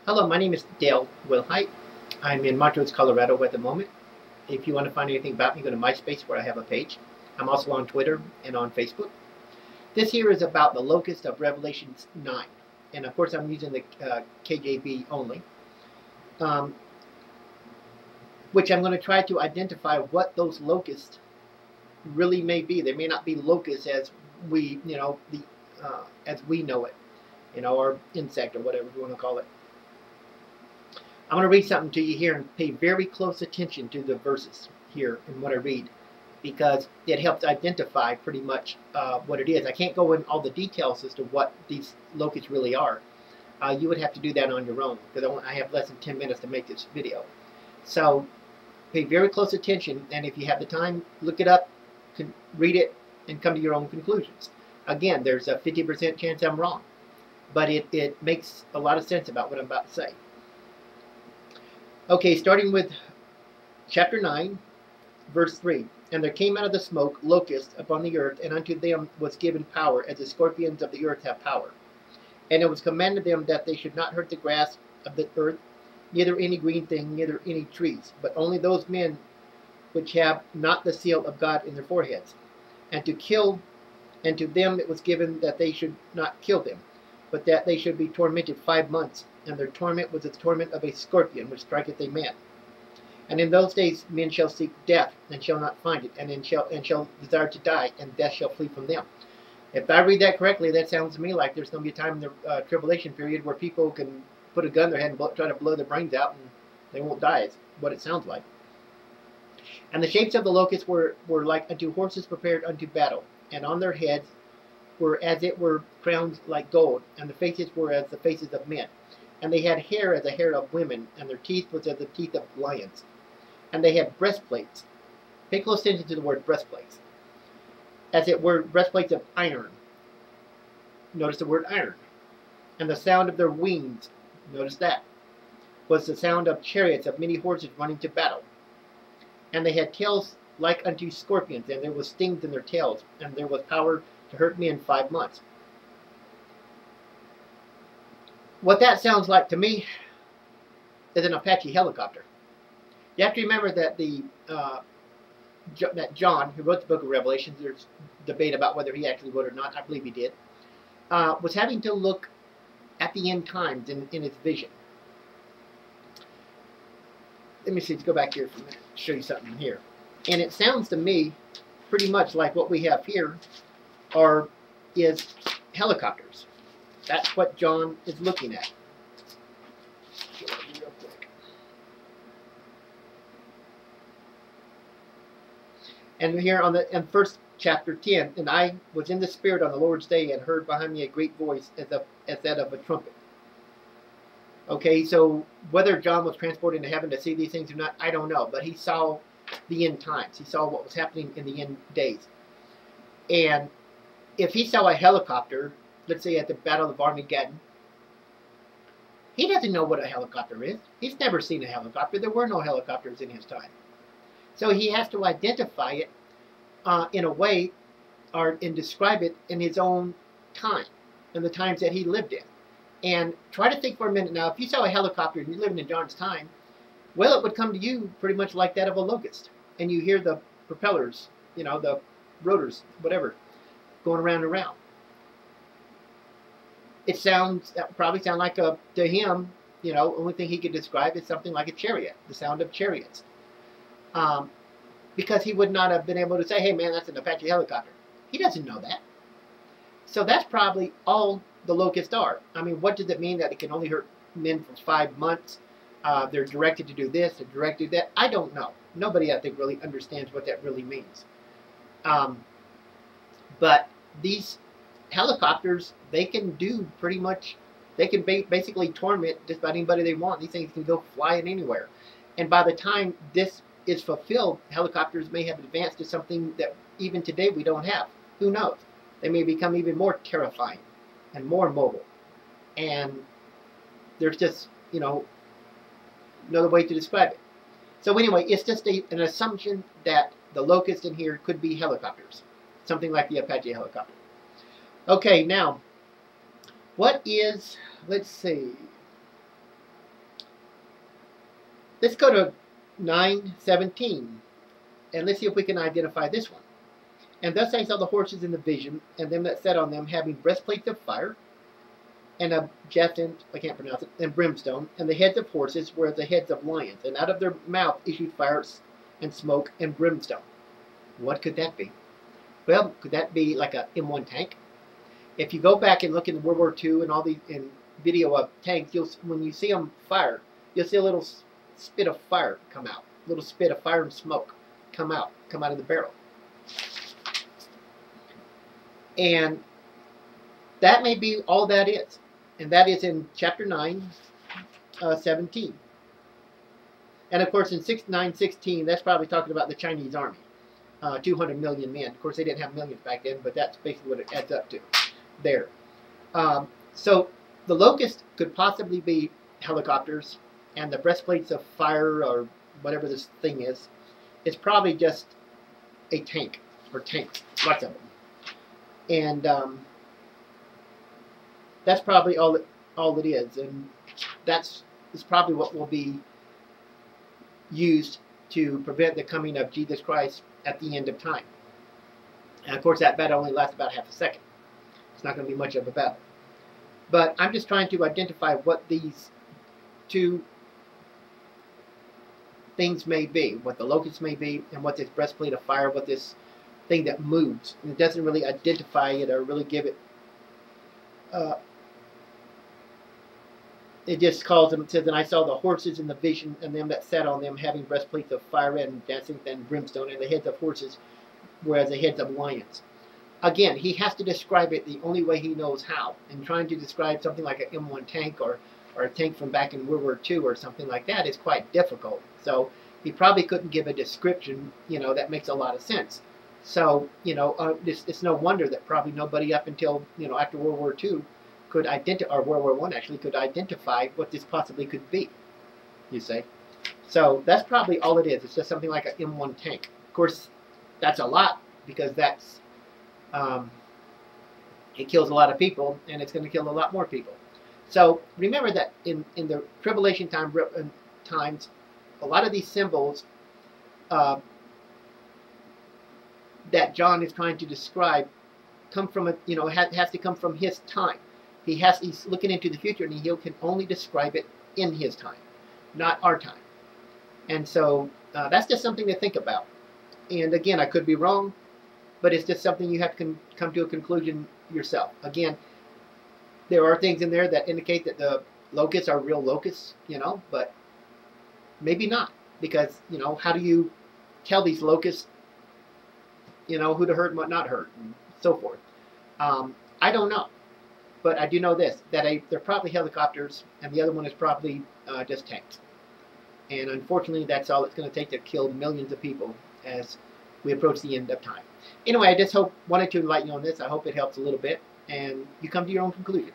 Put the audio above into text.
Hello, my name is Dale Wilhite. I'm in Montrose, Colorado at the moment. If you want to find anything about me, go to MySpace where I have a page. I'm also on Twitter and on Facebook. This here is about the locust of Revelation 9. And of course, I'm using the KJV only, which I'm going to try to identify what those locusts really may be. They may not be locusts as we, as we know it, or insect or whatever you want to call it. I'm going to read something to you here and pay very close attention to the verses here in what I read, because it helps identify pretty much what it is. I can't go in all the details as to what these locusts really are. You would have to do that on your own, because I have less than 10 minutes to make this video. So pay very close attention, and if you have the time, look it up, read it, and come to your own conclusions. Again, there's a 50% chance I'm wrong, but it makes a lot of sense about what I'm about to say. Okay, starting with chapter 9, verse 3. And there came out of the smoke locusts upon the earth, and unto them was given power, as the scorpions of the earth have power. And it was commanded them that they should not hurt the grass of the earth, neither any green thing, neither any trees, but only those men which have not the seal of God in their foreheads. And to kill, and to them it was given that they should not kill them, but that they should be tormented 5 months. And their torment was the torment of a scorpion, which striketh a man. And in those days men shall seek death, and shall not find it, and shall desire to die, and death shall flee from them. If I read that correctly, that sounds to me like there's going to be a time in the tribulation period where people can put a gun in their head and try to blow their brains out, and they won't die, is what it sounds like. And the shapes of the locusts were like unto horses prepared unto battle, and on their heads were as it were crowns like gold, and the faces were as the faces of men. And they had hair as the hair of women, and their teeth was as the teeth of lions. And they had breastplates. Pay close attention to the word breastplates. As it were breastplates of iron. Notice the word iron. And the sound of their wings, notice that, was the sound of chariots of many horses running to battle. And they had tails like unto scorpions, and there was stings in their tails, and there was power to hurt men 5 months. What that sounds like to me is an Apache helicopter. You have to remember that that John, who wrote the book of Revelation, there's debate about whether he actually wrote it or not, I believe he did, was having to look at the end times in his vision. Let me see, let's go back here for a minute, show you something here. And it sounds to me pretty much like what we have here is helicopters. That's what John is looking at. Real quick. And here in first chapter 10, and I was in the Spirit on the Lord's day, and heard behind me a great voice as that of a trumpet. Okay, so whether John was transported into heaven to see these things or not, I don't know. But he saw the end times. He saw what was happening in the end days. And if he saw a helicopter, let's say at the Battle of Armageddon, he doesn't know what a helicopter is. He's never seen a helicopter. There were no helicopters in his time. So he has to identify it in a way, and describe it in his own time, in the times that he lived in. And try to think for a minute now, if you saw a helicopter and you're living in John's time, well, it would come to you pretty much like that of a locust. And you hear the propellers, the rotors, whatever, going around and around. That probably sound like to him, only thing he could describe is something like a chariot, the sound of chariots. Because he would not have been able to say, hey man, that's an Apache helicopter. He doesn't know that. So that's probably all the locusts are. I mean, what does it mean that it can only hurt men for 5 months? They're directed to do this, they're directed to that. I don't know. Nobody, I think, really understands what that really means. But these helicopters, they can do pretty much, they can basically torment just about anybody they want. These things can go flying anywhere. And by the time this is fulfilled, helicopters may have advanced to something that even today we don't have. Who knows? They may become even more terrifying and more mobile. And there's just, another way to describe it. So anyway, it's just an assumption that the locusts in here could be helicopters. Something like the Apache helicopter. Okay, now, what is, let's see, Let's go to 9:17, and let's see if we can identify this one. And thus I saw the horses in the vision, and them that sat on them having breastplates of fire, and of jacinth, I can't pronounce it, and brimstone, and the heads of horses were as the heads of lions, and out of their mouth issued fires and smoke and brimstone. What could that be? Well, could that be like a M1 tank? If you go back and look in World War II and all the in video of tanks, when you see them fire, you'll see a little spit of fire come out, a little spit of fire and smoke come out of the barrel. And that may be all that is. And that is in chapter 9, 17. And of course in 9:16, that's probably talking about the Chinese army. 200 million men. Of course they didn't have millions back then, but that's basically what it adds up to there. So the Locusts could possibly be helicopters, and the breastplates of fire, or whatever this thing is probably just a tank, or tanks, lots of them. And that's probably all it is, and that's probably what will be used to prevent the coming of Jesus Christ at the end of time. And of course that battle only lasts about half a second. It's not going to be much of a battle. But I'm just trying to identify what these two things may be, what the locusts may be, and what this breastplate of fire, what this thing that moves. And it doesn't really identify it or really give it. It just calls them, it says, and I saw the horses in the vision, and them that sat on them having breastplates of fire and jacinth and brimstone, and the heads of horses were as the heads of lions. Again, he has to describe it the only way he knows how. And trying to describe something like an M1 tank or a tank from back in World War II or something like that is quite difficult. So he probably couldn't give a description, that makes a lot of sense. So, it's no wonder that probably nobody up until, after World War II could identify, or World War I actually, could identify what this possibly could be, you see. So that's probably all it is. It's just something like an M1 tank. Of course, that's a lot, because that's, it kills a lot of people, and it's going to kill a lot more people. So remember that in the tribulation times, a lot of these symbols that John is trying to describe come from has to come from his time. He's looking into the future, and he can only describe it in his time, not our time. And so that's just something to think about. And again, I could be wrong, but it's just something you have to come to a conclusion yourself. Again, there are things in there that indicate that the locusts are real locusts, but maybe not, because how do you tell these locusts who to hurt and what not hurt, and so forth? I don't know. But I do know this, that they're probably helicopters, and the other one is probably just tanks. And unfortunately, that's all it's going to take to kill millions of people as we approach the end of time. Anyway, I just wanted to enlighten you on this. I hope it helps a little bit, and you come to your own conclusion.